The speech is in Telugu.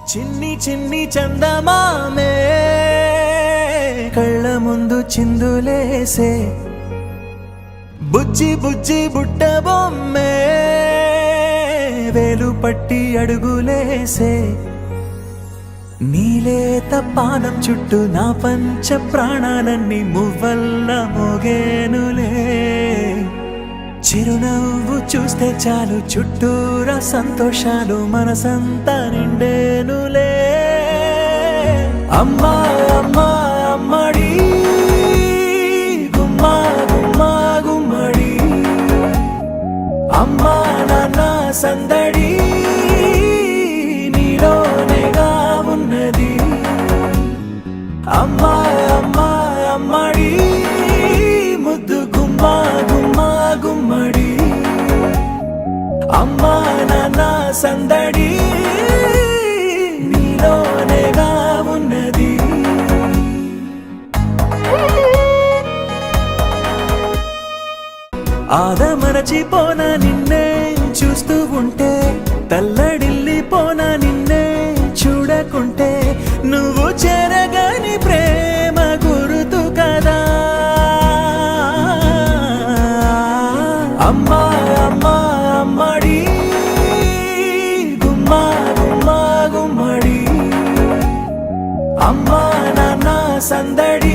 చిన్ని చిన్ని చందమామే కళ్ళ ముందు చిందులేసే బుజ్జి బుజ్జి బుట్ట బొమ్మే వేలు పట్టి అడుగులేసే నీలేత పానం చుట్టూ నా పంచ ప్రాణాలన్నీ మువ్వల్ల మోగేనులే చిరునవ్వు చూస్తే చాలు చుట్టూరా సంతోషాలు మనసంతా నిండేనులే అమ్మా అమ్మా అమ్మడి గుమ్మా గుమ్మా గుమ్మడి అమ్మా నాన్న సందడి నీలోనేగా ఉన్నది అమ్మా అమ్మా అమ్మడి ముద్దు గుమ్మా గుమ్మా గుమ్మడి అమ్మా నాన్న సందడి నీలోనేగా ఉన్నది ఆదమరచిపోనా నిన్నే చూస్తూ ఉంటే తల్లడిల్లిపోనా నిన్నే చూడకుంటే నువ్వు చెరగని ప్రేమ గురుతు కదా అమ్మా అమ్మా అమ్మడి గుమ్మా గుమ్మా గుమ్మడి అమ్మా నాన్న సందడి